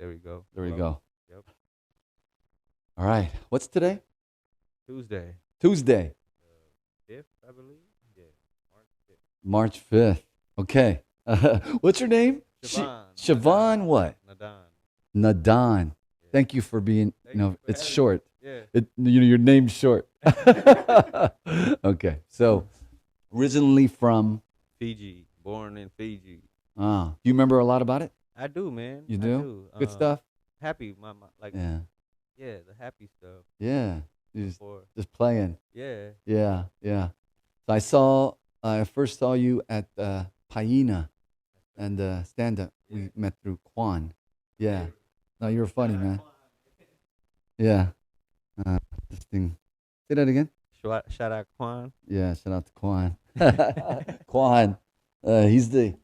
There we go. There we Hello. go. Yep. All right. What's today? Tuesday. Tuesday, Fifth, I believe. Yeah. March 5th. March 5th. Okay. What's your name? Shivaan. Nadan. Siobhan what? Nadan. Nadan. Yeah. Thank you for being, Thank you for it's having me. short. Yeah. Your name's short. Okay. So, originally from, Fiji. Born in Fiji. do you remember a lot about it? I do, man. You I do? do. Good stuff? Happy. My like. Yeah. Yeah, the happy stuff. Yeah. You Before. just playing. Yeah. Yeah. Yeah. So I first saw you at Paina and stand up. Yeah. We met through Quan. Yeah. No, you were funny, man. Yeah. This thing. Say that again. Shout out Quan. Yeah. Shout out to Quan. Quan. He's the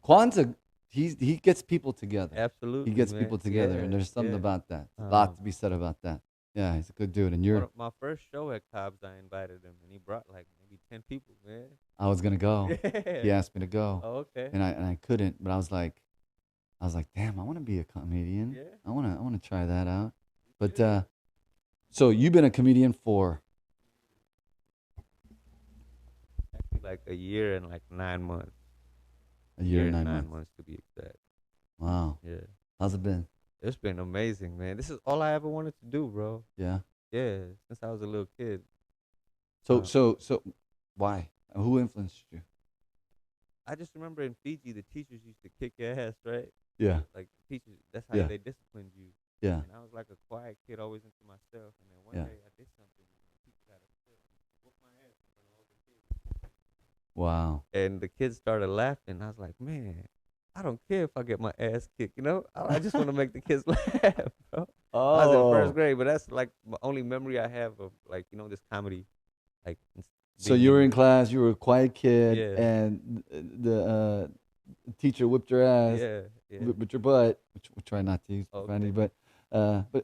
Quan's a he gets people together. He Absolutely, gets man. people together, and Yeah. there's something Yeah. about that. A lot to Um, be said about that. Yeah, he's a good dude, and one you're. of my first show at Cobb's, I invited him, and he brought like maybe 10 people, man. I was gonna go. Yeah. He asked me to go, Oh, okay. and I couldn't. But I was like, damn, I want to be a comedian. Yeah. I wanna try that out. But Yeah. so you've been a comedian for Actually, like a year and like 9 months. a A year year and and nine nine months. months to be exact. Wow, Yeah. how's it been? It's been amazing, man. This is all I ever wanted to do, bro. Yeah. Yeah. Since I was a little kid. So Uh, so so, why? Who influenced you? I just remember in Fiji, the teachers used to kick your ass, right? Yeah. Like the teachers, that's how Yeah. they disciplined you. Yeah. And I was like a quiet kid, always into myself. And then one Yeah. day I did something, and the teacher got upset, and whooped my ass in front of all the kids. Wow. And the kids started laughing. I was like, man, I don't care if I get my ass kicked. I just want to make the kids laugh, bro. I was in first Oh. grade, but that's like my only memory I have of like this comedy, like So being you were in into it. class, you were a quiet kid, Yeah, and the teacher whipped your ass, yeah, yeah. whipped your butt, which we try not to use profanity, Okay.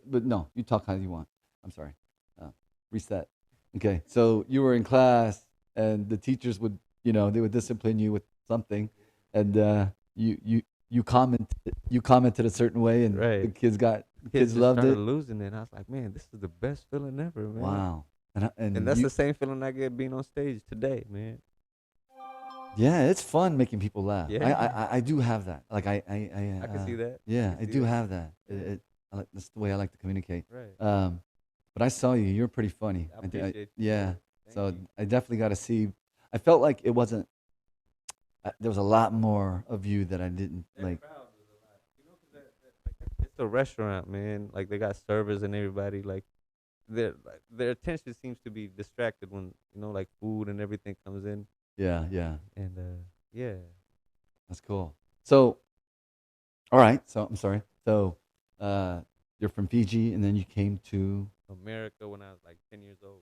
but no, you talk how you want. I'm sorry. Uh, Reset. Okay, so you were in class, and the teachers would, they would discipline you with something, and you commented a certain way, and Right. the Kids kids just loved started it. losing it. And I was like, man, this is the best feeling ever, man. Wow. And And that's you the same feeling I get being on stage today, man. Yeah, it's fun making people laugh. Yeah, I do have that. Like I can see that. I yeah, can I see do that. have that. Yeah, That's the way I like to communicate. right. But I saw you. You're pretty funny. I appreciate you, Yeah. man. Thank So you. I definitely got to see. I felt like it wasn't. There was a lot more of you that I didn't That like. crowd was a lot. It's a restaurant, man. Like they got servers and everybody. Like their attention seems to be distracted when like food and everything comes in. Yeah, yeah. And yeah, That's cool. So, all right. So I'm sorry. So, uh, you're from Fiji, and then America when I was like 10 years old.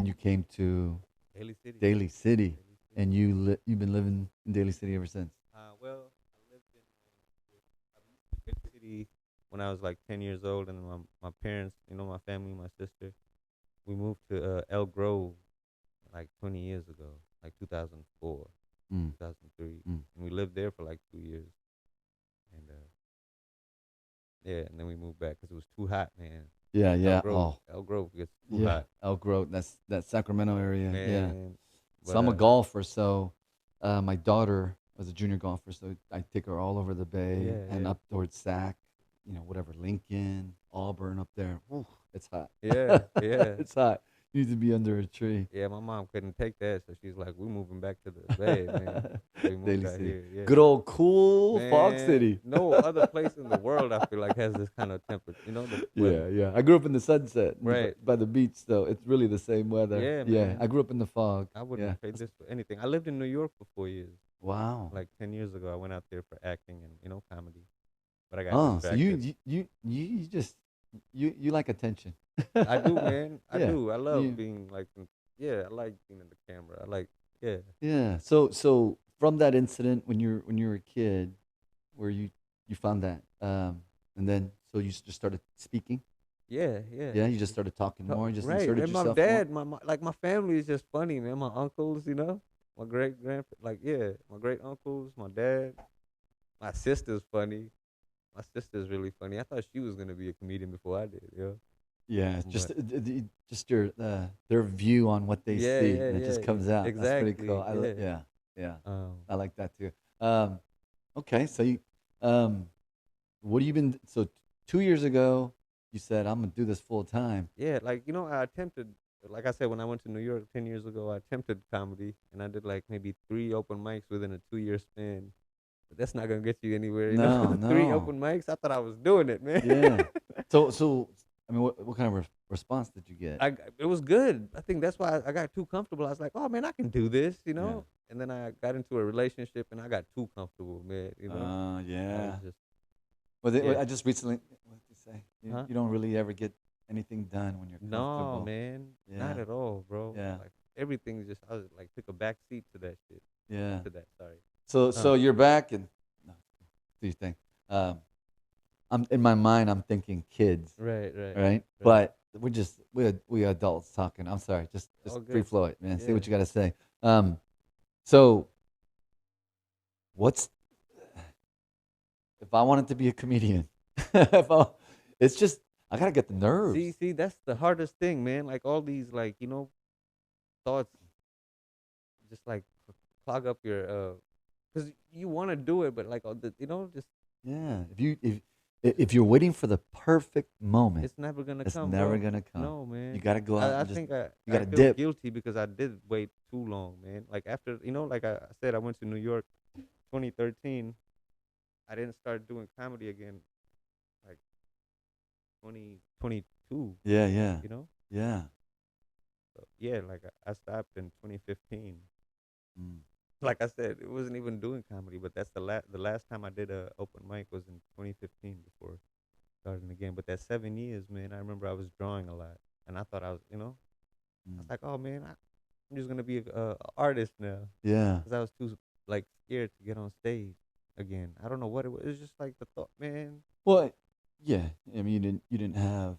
you came to Daly City. Daly City, Daly City. and you've been living in Daly City ever since. Well, I moved to Daly City when I was like 10 years old, and my parents, my family, my sister, we moved to El Grove like 20 years ago, like 2004, Mm, 2003, mm. and we lived there for like 2 years, and yeah, and then we moved back because it was too hot, man. Yeah, El yeah. Grove, Oh, El Grove gets too yeah. hot, Elk Grove. That's that Sacramento area. Yeah. man. So But I'm a golfer. So my daughter was a junior golfer. So I take her all over the bay yeah, and yeah, up towards Sac, whatever, Lincoln, Auburn up there. Whew, it's hot. yeah, yeah. It's hot. You need to be under a tree. Yeah, my mom couldn't take that, so she's like, "We're moving back to the Bay, man." So we moved Daly out City. here. Yeah, Good old cool Fog man. City. No other place in the world I feel like has this kind of temperature. The weather. Yeah, yeah. I grew up in the sunset Right. by the beach, so it's really the same weather. Yeah, Yeah, I man. grew up in the fog. I Yeah. wouldn't trade this for anything. I lived in New York for 4 years. Wow. Like 10 years ago, I went out there for acting and comedy, but I got Oh, so distracted. you just you like attention. I do, man. I Yeah. do. I love You, being like, yeah, I like being in the camera. I like, yeah, yeah. So from that incident when you were a kid, where you found that, and then so you just started speaking. yeah, yeah. Yeah, you just started talking more. You just Right. inserted And my yourself more. dad, my family is just funny, man. My uncles, my my great uncles, my dad, my sister's funny. my sister's really funny. I thought she was gonna be a comedian before I did, yo. Yeah, it's just But just your their view on what they yeah, see, yeah, and it yeah, just comes out. That's pretty cool. exactly, yeah. Yeah, yeah, Um, I like that too. Um, okay, so um, what have you been? So 2 years ago, you said I'm gonna do this full time. yeah, like I attempted, like I said, when I went to New York 10 years ago, I attempted comedy, and I did like maybe 3 open mics within a 2-year span. But that's not gonna get you anywhere, No, Three no, open mics. I thought I was doing it, man. yeah. So I mean, what kind of response did you get? It was good. I think that's why I got too comfortable. I was like, oh man, I can do this. Yeah. And then I got into a relationship and I got too comfortable, man. I was Yeah. just Well, yeah, I just recently, what did you say? huh? You don't really ever get anything done when you're No, comfortable. man, not Yeah. at all, bro. Yeah. Like everything just I was like took a back seat to that shit. Yeah. To that, sorry. So Um, you're back and no, do you think? I'm in my mind. I'm thinking kids, right, right, right? right. But we adults talking. I'm sorry. Just All free good. flow it, man. Say Yeah. what you got to say. Um, so what's if I wanted to be a comedian? if I, it's just I gotta get the nerves. See, that's the hardest thing, man. Like all these, like thoughts, just like clog up your because you want to do it, but like just Yeah. If you're waiting for the perfect moment, it's never gonna it's come, never bro. gonna come. No, You man. gotta go out I and just think I you I gotta feel dip. guilty because I did wait too long, man. Like after like I said, I went to New York 2013. I didn't start doing comedy again like 2022. Yeah, yeah, You know, yeah. so yeah, like I stopped in 2015. Mm. Like I said, it wasn't even doing comedy, but that's the last time I did a open mic was in 2015 before starting again. But that 7 years, man, I remember I was drawing a lot, and I thought I Mm. was like, oh man, I'm just gonna be a artist now, Yeah. because I was too like scared to get on stage again. I don't know what it was. It was just like the thought, man, Well, yeah. I mean, you didn't have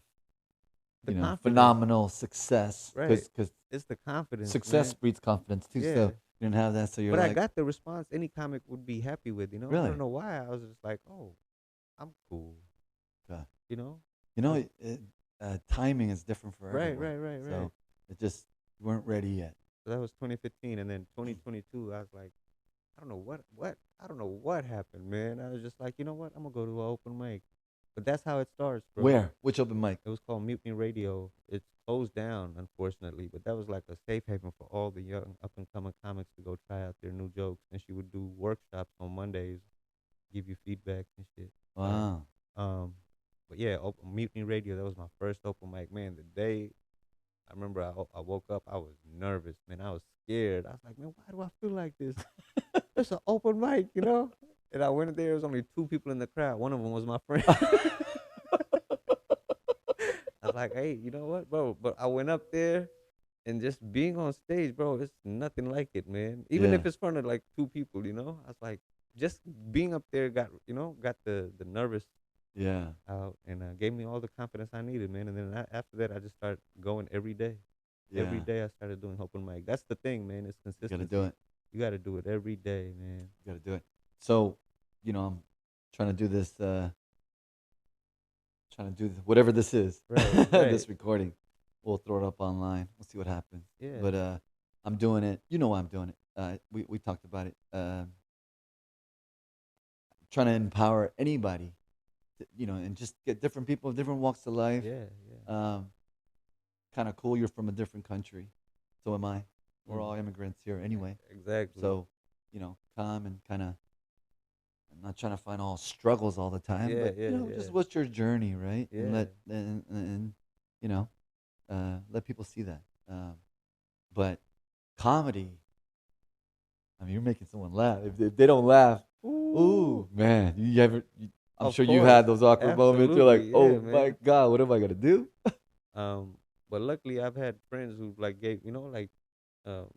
the confidence, phenomenal success right? because It's the confidence, success man. breeds confidence too. So Yeah. you didn't have that. So you're But I like, got the response any comic would be happy with. I don't really? know why. I was just like, oh, I'm cool. God. You know. You I know, was, timing is different for right, everyone. right, right, right. So it just you weren't ready yet. So that was 2015, and then 2022, I was like, I don't know I don't know what happened, man. I was just like, you know what? I'm gonna go to an open mic. But that's how it starts, bro. Where? Which open mic? It was called Mutiny Radio. It's closed down, unfortunately, but that was like a safe haven for all the young up and coming comics to go try out their new jokes. And she would do workshops on Mondays, give you feedback and shit. Wow. Um, but yeah, Mutiny Radio. That was my first open mic, man. The day I remember I woke up, I was nervous, man. I was scared. I was like, man, why do I feel like this? It's an open mic. And I went in there. There was only two people in the crowd. One of them was my friend. I was like, hey, you know what, bro? But I went up there and just being on stage, bro, it's nothing like it, man. Even Yeah. if it's front of like two people. I was like, just being up there got the nervous Yeah. out and gave me all the confidence I needed, man. And then after that, I just started going every day. Every Yeah. day I started doing open mic. That's the thing, man. It's You gotta do consistency. it. You got to do it every day, man. You gotta do it. So, I'm trying to do this. Trying to do whatever this is. Right, right. this recording. We'll throw it up online. We'll see what happens. Yeah. But I'm doing it. You know why I'm doing it. We talked about it. Trying to empower anybody. And just get different people of different walks of life. Yeah, yeah. Kind of cool. You're from a different country. So am I. We're all Mhm. immigrants here anyway. Exactly. So, come and kind of. I'm not trying to find all struggles all the time, Yeah, but yeah, yeah. just what's your journey, right? And Yeah. let people see that. But comedy, I mean, you're making someone laugh. If they don't laugh, ooh, man, I'm Of sure you course. had those awkward moments. You're like, Absolutely. oh Yeah, my man. god, what am I gonna do? Um, but luckily I've had friends who like um,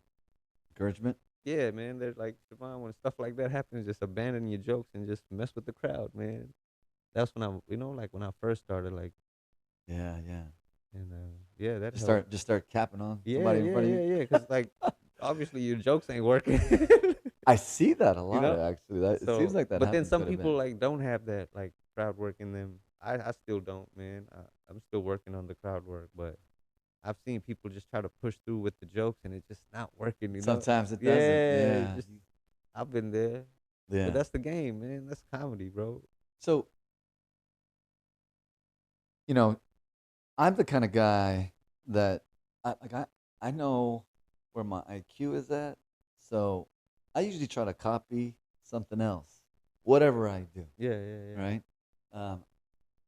Encouragement. yeah, man. They're like, Shivaan, when stuff like that happens, just abandon your jokes and just mess with the crowd, man. That's when like when I first started, like, Yeah, yeah. and yeah, that Just helped. start capping on Yeah, somebody in yeah, front of yeah, you. yeah. Cause like, obviously your jokes ain't working. I see that a you lot know. actually. It seems So, like that but then happens some quite a bit. people like don't have that. Like crowd work in them. I still don't, man. I'm still working on the crowd work, but I've seen people just try to push through with the jokes and it's just not working, you know? Sometimes it doesn't. Yeah, Yeah. just I've been there. But Yeah. that's the game, man. That's comedy, bro. So, you know, I'm the kind of guy that I know where my IQ is at. So, I usually try to copy something else, whatever I do, Yeah, yeah, yeah. right? Um,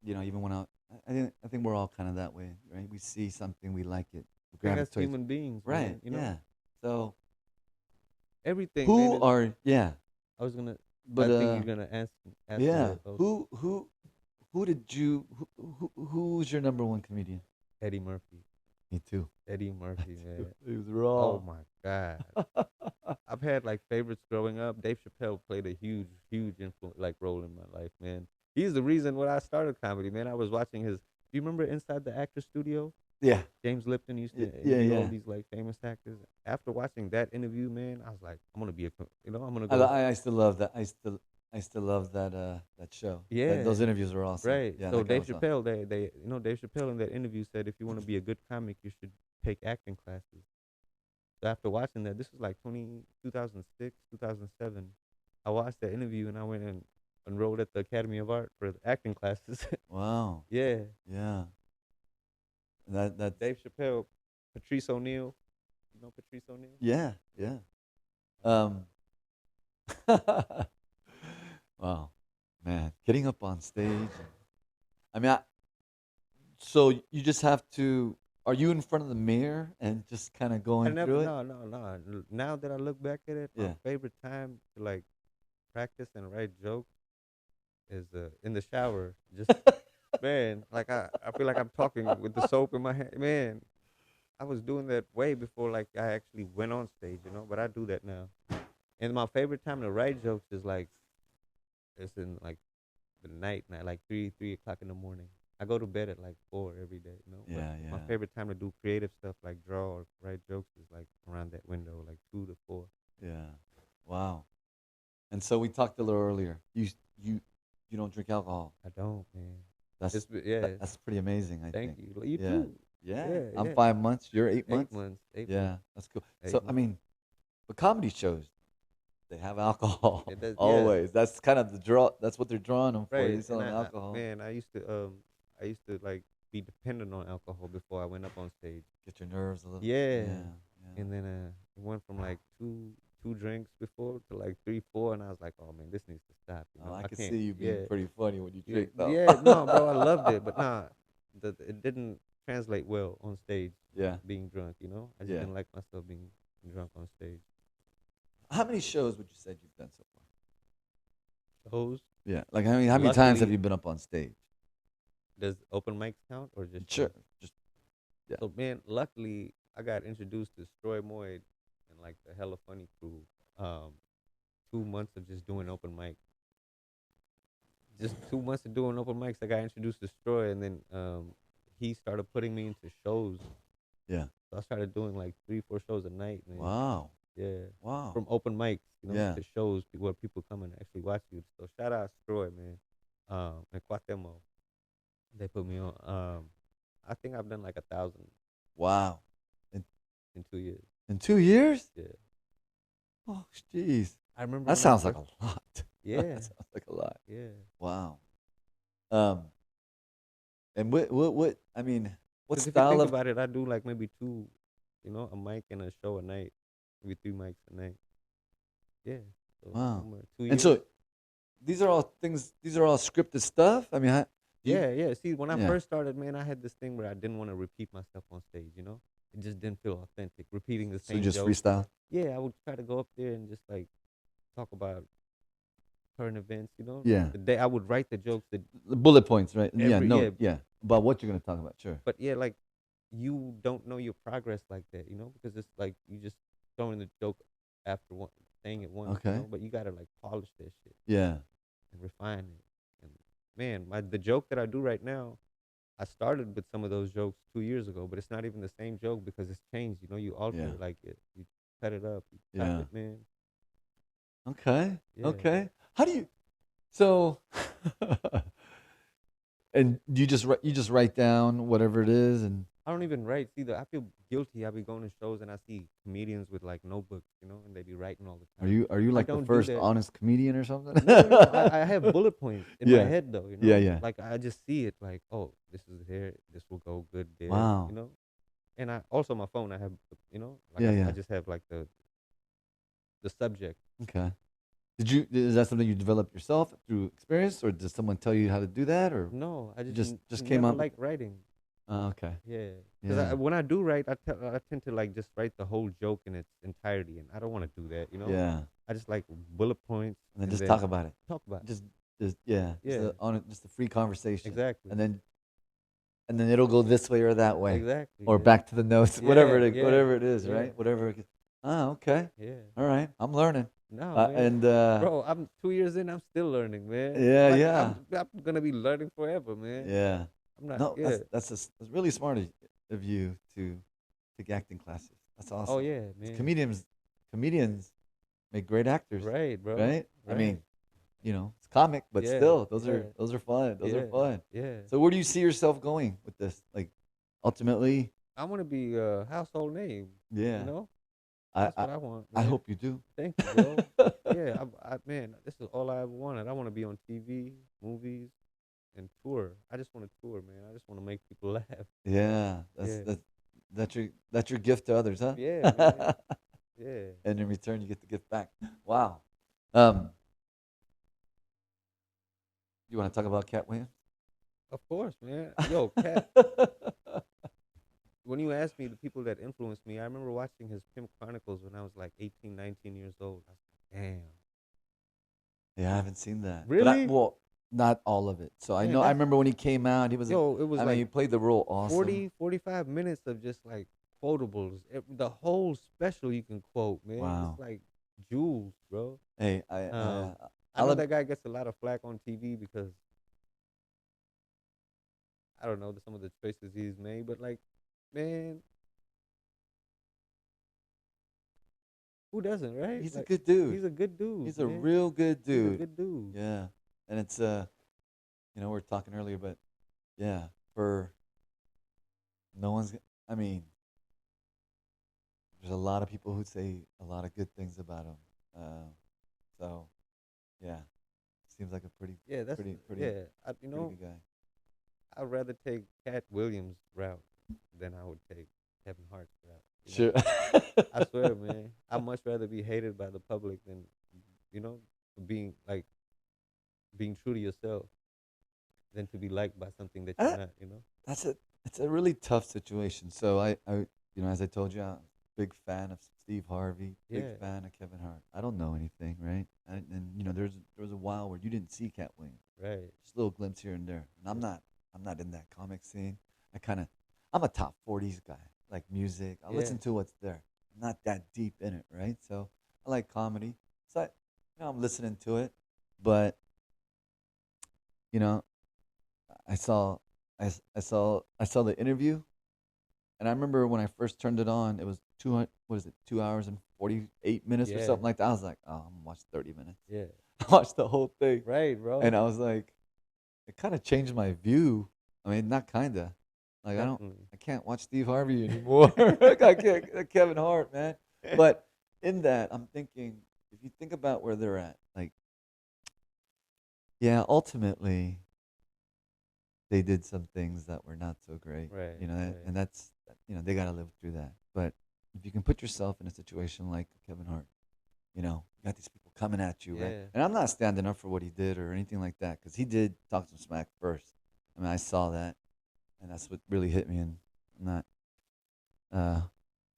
even when I think we're all kind of that way, right? We see something, we like it, we I think that's gravitate, human beings, right? man. You know, Yeah. So, everything, man. who Is are yeah? I was gonna. But I think you're gonna ask me yeah, that also. who did you who's your number one comedian? Eddie Murphy. Me too. Eddie Murphy, man. He was Oh raw. my God. I've had like favorites growing up. Dave Chappelle played a huge, huge influence, like role in my life, man. He's the reason when I started comedy, man. I was watching his. Do you remember Inside the Actor Studio? Yeah. James Lipton used to Yeah, interview all yeah. these like famous actors. After watching that interview, man, I was like, I'm gonna be a, I'm gonna I, go. I still love that. I still love that that show. Yeah, Those interviews were awesome. right. Yeah, So that guy Dave was awesome. Chappelle, Dave Chappelle in that interview said, if you want to be a good comic, you should take acting classes. So after watching that, this was like 2006, 2007. I watched that interview and I went and enrolled at the Academy of Art for the acting classes. Wow. Yeah, Yeah. That's Dave Chappelle, Patrice O'Neill. You know Patrice O'Neill? yeah, yeah. Uh, Um wow. Man, getting up on stage. I mean, so you just have to are you in front of the mirror and just kind of I going never, through it? no, no, no. Now that I look back at it, my Yeah. favorite time to like practice and write jokes is in the shower. Just man, like I feel like I'm talking with the soap in my hand. Man, I was doing that way before like I actually went on stage, But I do that now. And my favorite time to write jokes is like it's in like the night, like three o'clock in the morning. I go to bed at like 4 every day. But Yeah, my yeah. favorite time to do creative stuff like draw or write jokes is like around that window, like 2 to 4. Yeah. Wow. And so we talked a little earlier. You you don't drink alcohol. I don't, man. That's Yeah. that's pretty amazing, I Thank think. you. You Yeah. too. Yeah. Yeah, I'm yeah. 5 months. You're 8 months. 8 months. 8 months. Yeah, that's cool. So Eight I months. mean, but comedy shows they have alcohol It does. Yeah. always. That's kind of the draw. That's what they're drawing them for. They Right. sell And them alcohol. man, I used to like be dependent on alcohol before I went up on stage. Get your nerves a little. Yeah. Yeah. Yeah. And then it went from like two drinks before to like 3, 4, and I was like, oh man, this needs to stop. Oh, I I can can't. see you being Yeah. pretty funny when you Yeah. drink, though. Yeah. No, bro, I loved it, but nah, it didn't translate well on stage. Yeah. Being drunk, I just Yeah. didn't like myself being drunk on stage. How many shows would you say you've done so far? Shows. Yeah. Like how many times have Luckily, you been up on stage? does open mics count or just Sure. shows? Just yeah. So man, luckily I got introduced to Stroy Moyd and like the Hella Funny crew. 2 months of just doing open mics. Just 2 months of doing open mics, I got introduced to Stroy, and then he started putting me into shows. Yeah. So I started doing like 3, 4 shows a night, man. Wow. Yeah. Wow. From open mics, Yeah. to shows where people come and actually watch you. So shout out Stroy, man. And Quatemo. They put me on. I think I've done like 1,000 Wow. In in 2 years. in 2 years? Yeah. Oh, jeez. I remember That when I sounds like first. a lot. Yeah. That sounds like a lot. Yeah. Wow. Um. And what? I mean, what Because if you style think of? about it, I do like maybe two, a mic and a show a night, maybe 3 mics a night. Yeah. So Wow. 2 years. And so these are all things. These are all scripted stuff. I mean, Yeah, yeah. See, when I yeah. first started, man, I had this thing where I didn't want to repeat myself on stage. It just didn't feel authentic. Repeating the So you same just joke. freestyle. Yeah, I would try to go up there and just like talk about current events. Yeah. The day I would write the jokes that The bullet points, right? Yeah. every No. yeah, Yeah. About what you're gonna talk about. Sure. but yeah, like you don't know your progress like that, because it's like you just throwing the joke after one saying it once, Okay. but you gotta like polish that shit Yeah. and refine it. And man, the joke that I do right now, I started with some of those jokes 2 years ago, but it's not even the same joke because it's changed. You alter Yeah. it, like you cut it up, you Yeah. chop it, man. Okay. Yeah. Okay. How do you? So, And you just write down whatever it is, and I don't even write. See, I feel guilty. I be going to shows and I see comedians with like notebooks, and they be writing all the time. are you I like the don't do first that. honest comedian or something? No, no, no. I have bullet points in my Yeah, head though. yeah, yeah. Like I just see it. Like, oh, this is here. This will go good there. Wow. And I also my phone. I have, like Yeah, I yeah. just have like the subject. Okay. Is that something you developed yourself through experience, or did someone tell you how to do that, or No, I you just just came never up with like writing. okay. Yeah, because Yeah. when I do write, I tend to like just write the whole joke in its entirety, and I don't want to do that. Yeah. I just like bullet points And then and just then talk about it. talk about it. Just yeah, Yeah, just a free conversation. exactly, And then it'll go this way or that way, exactly. or Yeah, back to the notes, yeah, yeah, whatever it is, yeah, right? Whatever. Okay. yeah. All right. I'm learning. No, man, And bro, I'm 2 years in. I'm still learning, man. yeah, Like yeah, I'm gonna be learning forever, man. yeah. I'm not. No, Yeah. that's really smart of you to take acting classes. That's Oh awesome. yeah, 'Cause man. comedians make great actors, Right, bro. right? I Right. mean, it's comic, but Yeah, still, yeah, those are fun. Those are yeah, fun. yeah. So where do you see yourself going with this? Like, ultimately, I want to be a household name. You yeah. know, I that's I, what I want, I man. hope you do. Thank you, bro. Yeah, man, this is all I ever wanted. I want to be on TV, movies, and tour. I just want to tour, man. I just want to make people laugh. Yeah, Yeah, that's your gift to others, huh? yeah, man. Yeah, And in return, you get the gift back. Wow. Um, you want to talk about Cat Williams? of course, man. Yo, Cat. When you asked me the people that influenced me, I remember watching his Pimp Chronicles when I was like 18, 19 years old. I was like, damn, Yeah, I haven't seen that, but really? not all of it. So Man, I that's remember when he came out, he was, yo. It was I mean, like he played the role awesome. 40, 45 minutes of just like quotables. The whole special you can quote, man. Just Wow. like jewels, bro. Hey, Um, I I'll know ad- that guy gets a lot of flack on TV because I don't know some of the choices he's made, but like, man, who doesn't, right? he's a Like, good dude. he's a good dude, He's a man. real good He's a dude. good dude. Yeah, and it's we were talking earlier, but yeah, for no one's. I mean, there's a lot of people who say a lot of good things about him. Uh, so yeah, seems like a Yeah, that's yeah. pretty good guy. I'd rather take Cat Williams' route than I would take Kevin Hart's route. Sure. I swear, man. I'd much rather be hated by the public than, being like being true to yourself than to be liked by something that you're Uh, not. That's a it's a really tough situation. So as I told you, I'm a big fan of Steve Harvey, big Yeah, fan of Kevin Hart. I don't know anything, right? And there was a while where you didn't see Cat Williams, right. just a little glimpse here and there. And I'm not in that comic scene. I'm a top 40s guy, like music. I Yeah. listen to what's there. I'm not that deep in it, right? So I like comedy. So I'm listening to it, but you know, I saw I saw the interview, and I remember when I first turned it on, it was 200, what is it, 2 hours and 48 minutes or Yeah. something like that. I was like, oh, I'm gonna watch 30 minutes. Yeah. I watched the whole thing, Right, and bro. I was like, it kind of changed my view. I mean, not kinda. Like Definitely. I can't watch Steve Harvey anymore. Like, I can't Kevin Hart, man. But in that, I'm thinking, if you think about where they're at, like, yeah, ultimately they did some things that were not so great, Right, right. and that's they got to live through that. But if you can put yourself in a situation like Kevin Hart, you got these people coming at you, right? Yeah. And I'm not standing up for what he did or anything like that, because he did talk some smack first. I mean, I saw that, and that's what really hit me. And I'm not, uh,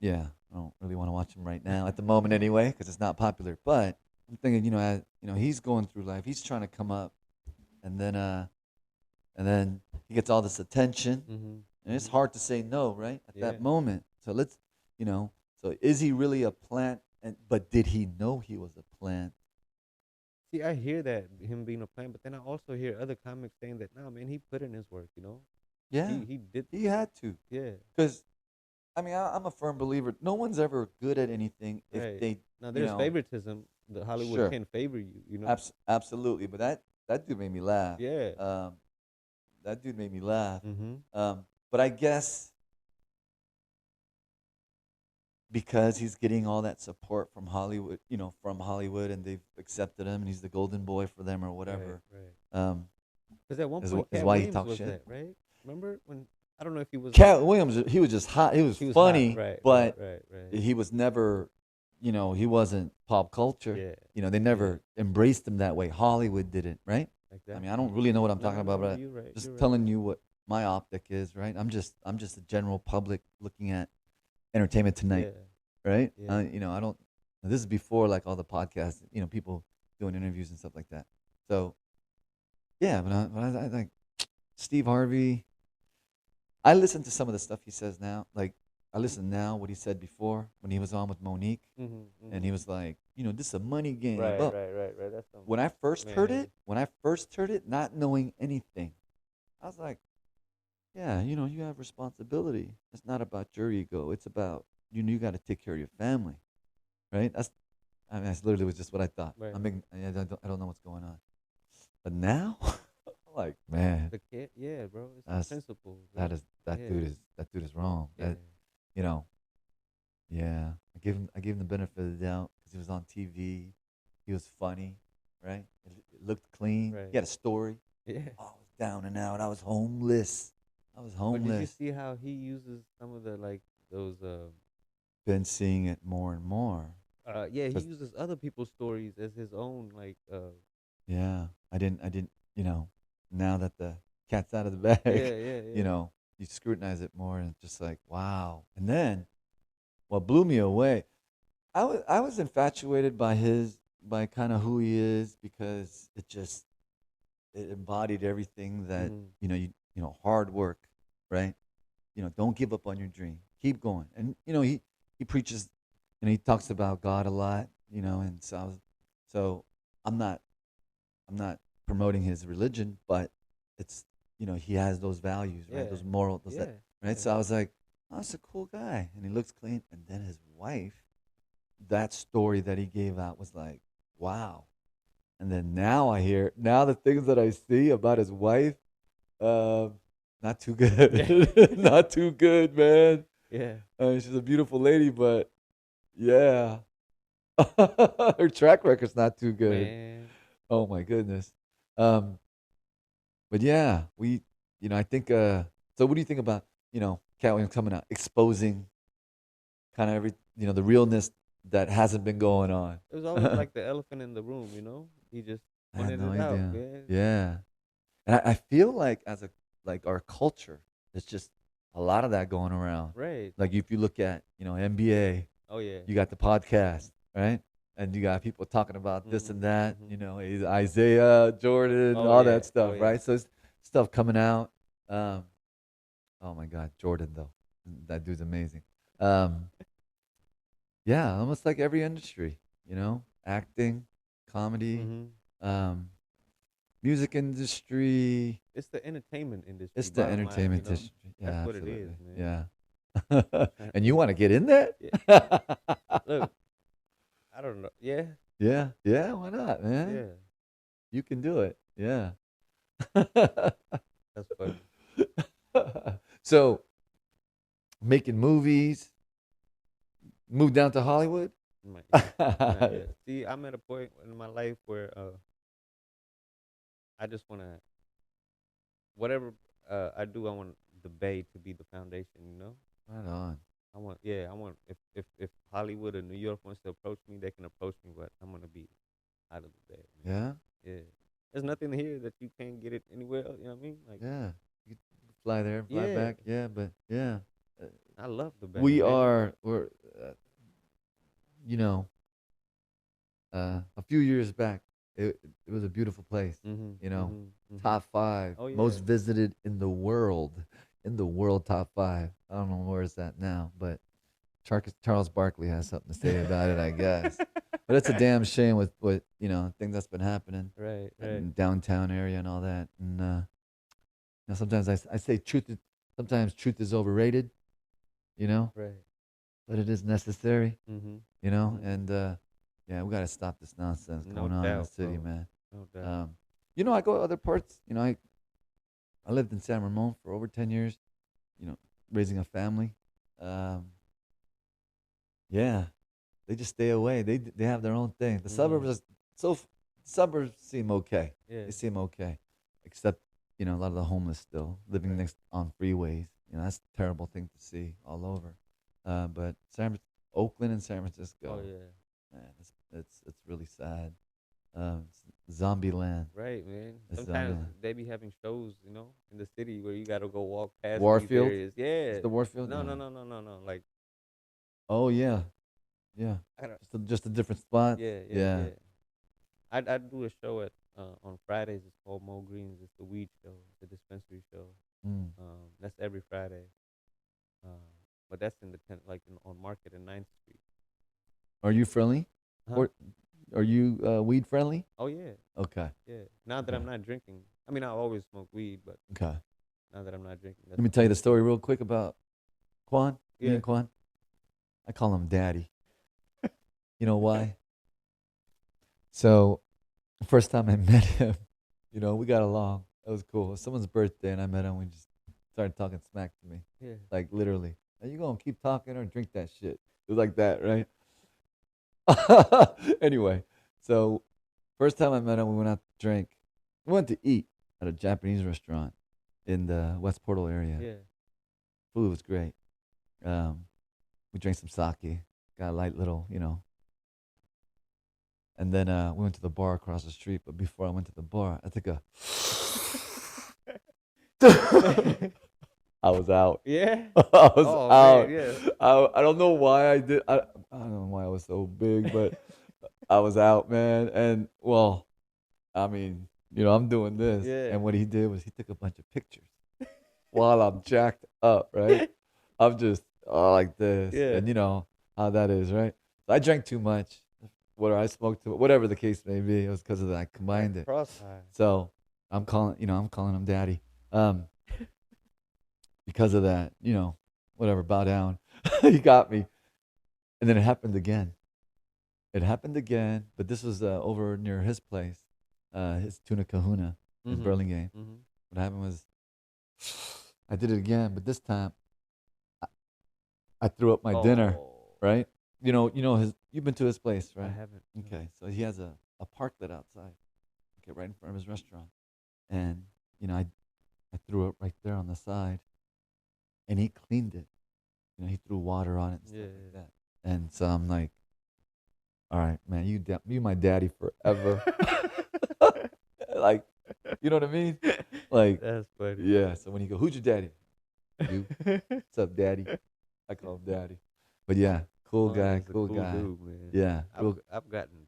yeah, I don't really want to watch him right now at the moment anyway, because it's not popular. But I'm thinking, he's going through life. He's trying to come up, and then he gets all this attention, Mhm. and it's Mhm. hard to say no, right, at that Yeah. moment. So you know, so is he really a plant? But did he know he was a plant? See, I hear that him being a plant, but then I also hear other comics saying that, nah, man, he put in his work. Yeah, He did. he had to, Yeah. because I mean, I'm a firm believer. No one's ever good at anything if Right. they, Now you there's know, favoritism. The Hollywood sure, can favor you. absolutely. But that dude made me laugh. Yeah. Um, that dude made me laugh. Mhm. But I guess because he's getting all that support from Hollywood, from Hollywood, and they've accepted him, and he's the golden boy for them or Right, whatever. right. Um, Because at one is point, is Cat why he Williams talks was shit. that, right? Remember when? I don't know if he was like Cat Williams, he was just hot. He was he was hot. funny, Right, right, but right, right. he was never, he wasn't pop culture. Yeah, They yeah. never embraced him that way. Hollywood didn't, right? I mean, I Exactly. don't really know what I'm No, talking no, about, no. but You're right. just You're right. telling you what my optic is, right? I'm just a general public looking at Entertainment Tonight, Yeah, right? yeah. I don't. This is before like all the podcasts, people doing interviews and stuff like that. So yeah, but I think Steve Harvey. I listen to some of the stuff he says now. Like I listen now what he said before when he was on with Monique, Mhm, and mhm. he was like, this is a money game. Right, But right, right, right. That's some when man. I first heard it, not knowing anything, I was like, yeah, you have responsibility. It's not about your ego. It's about you got to take care of your family, right? That's literally was just what I thought. Right. I don't know what's going on, but now, like, man, The kid. Yeah, bro. It's the that's principles, that bro. is that Yeah, dude is that dude is wrong. yeah. You know, yeah. I gave him the benefit of the doubt because he was on TV. He was funny, right? It looked clean. He Right. had a story. Yeah. Oh, I was down and out. I was homeless. I was But did you homeless. see how he uses some of the like those Been seeing it more and more. yeah, he Cause uses other people's stories as his own like yeah, I didn't. Now that the cat's out of the bag, yeah, yeah, you yeah. know, you scrutinize it more and it's just like, wow. And then what blew me away, I was infatuated by kind of who he is because it embodied everything that Mhm. hard work, right? Don't give up on your dream. Keep going. And he preaches, he talks about God a lot, and so I'm not I'm not promoting his religion, but it's he has those values, right? Yeah. Those moral, Yeah. right? Yeah. So I was like, oh, that's a cool guy, and he looks clean. And then his wife, that story that he gave out was like, wow. And then now the things that I see about his wife, uh, not too Yeah. good, not too good, man. Yeah. She's a beautiful lady, but yeah, her track record's not too good. Man. Oh my goodness. Um, but yeah, I think. So, what do you think about Cat Williams coming out, exposing kind of the realness that hasn't been going on? It was always I like the elephant in the room, you know? He just had pointed no it out, idea. man. Yeah, and I feel like like our culture, there's just a lot of that going around. Right. Like if you look at NBA, Oh yeah. you got the podcast, right? And you got people talking about this and Mhm. that, Mhm. Isaiah, Jordan, Oh all yeah. that Oh stuff, yeah. right? So it's stuff coming out. Um, oh my God, Jordan though, that dude's amazing. Um, yeah, almost like every industry, acting, comedy, Mhm. um, music industry. It's the entertainment industry, It's the bottom line, you entertainment know? industry. That's Yeah, what it is, absolutely. man. Yeah. Trying And you to want to get in that? yeah. Look, I don't know. Yeah. Yeah, yeah. Why not, man? Yeah. You can do it. Yeah. That's funny. So making movies, move down to Hollywood. Not yet. Not yet. See, I'm at a point in my life where I just want to whatever I do, I want the Bay to be the foundation, you know? Right on. I want if Hollywood or New York wants to approach me, they can approach me, but I'm gonna be out of the Bay, man. Yeah, Yeah. There's nothing here that you can't get it anywhere else, you know what I mean? Like yeah. You can fly there, fly yeah. back. Yeah, but yeah, uh, I love the Bay, we man. are. We're, uh, you know, a few years back, it was a beautiful place. Mhm. You know, Mhm. Mhm. top five Oh most yeah. visited in the world. In the world, top five. I don't know where it's at now, but Charles Barkley has something to say about it, I guess. But it's a damn shame with what things that's been happening Right, right, in downtown area and all that. And sometimes I say sometimes truth is overrated, you know, right. but it is necessary, Mhm. Mhm. And yeah, we got to stop this nonsense No going on in the doubt, city, bro. man. No doubt. Um, I go to other parts. I lived in San Ramon for over 10 years. You know, raising a family. Um, yeah, they just stay away. They have their own thing. The suburbs Mhm. is so suburbs seem okay. Yeah. They seem okay, except a lot of the homeless still living Right. next on freeways. That's a terrible thing to see all over. But Oakland and San Oh Francisco, yeah. man, it's really sad. Zombie land. Right, man. It's zombie Sometimes land. they be having shows, in the city where you gotta go walk past these Warfield. areas. Is Yeah. the Warfield? No, Yeah. no, no, no, no, no. Like Oh yeah, yeah. I gotta. Just a different spots. Yeah, yeah, Yeah. yeah. I do a show at on Fridays. It's called Mo Greens. It's the weed show, the dispensary show. Mm. That's every Friday. Um, but that's on Market and Ninth Street. Are you friendly? Huh? Or are you weed friendly? Oh yeah, Okay. yeah. Now that Okay. I'm not drinking, I mean I always smoke weed, but Okay. now that I'm not drinking, Let that's me what tell I'm you the into. story real quick about Quan. Me Yeah. and Quan. I call him Daddy. You know why? So the first time I met him, we got along. It was cool. It was someone's birthday, and I met him. We just started talking smack to me, Yeah. like literally. Are you gonna keep talking or drink that shit? It was like that, right? Anyway, so first time I met him, we went out to drink. We went to eat at a Japanese restaurant in the West Portal area. Yeah. Food was great. Um, we drank some sake, got a light little. And then we went to the bar across the street. But before I went to the bar, I took a. I was out. Yeah. I was Oh man, out. yeah. I don't know why I did. I don't know why I was so big, but I was out, man. And well, I mean, I'm doing this, Yeah. and what he did was he took a bunch of pictures while I'm jacked up, right? I'm just like this, Yeah. and you know how that is, right? So I drank too much, whatever I smoked too, whatever the case may be. It was because of that. I Right. combined it. Cross high. So I'm calling him daddy, um, because of that. Whatever, bow down. He got me, and then it happened again. It happened again, but this was over near his place, his Tuna Kahuna in Mhm. Burlingame. Mhm. What happened was I did it again, but this time I, I threw up my dinner. Oh, Right? His. You've been to his place, I right? haven't. No. Okay, so he has a parklet outside. Okay, right in front of his restaurant, and I threw it right there on the side, and he cleaned it. He threw water on it and Yeah. stuff like Yeah. that. And so I'm like, all right, man, you my daddy forever. Like, you know what I mean? Like, That's funny. yeah. So when he go, who's your daddy? You. What's up, daddy? I call him daddy. But yeah, cool Juan guy, is a cool cool guy. dude, man. Yeah, I've real. I've gotten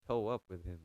toe up with him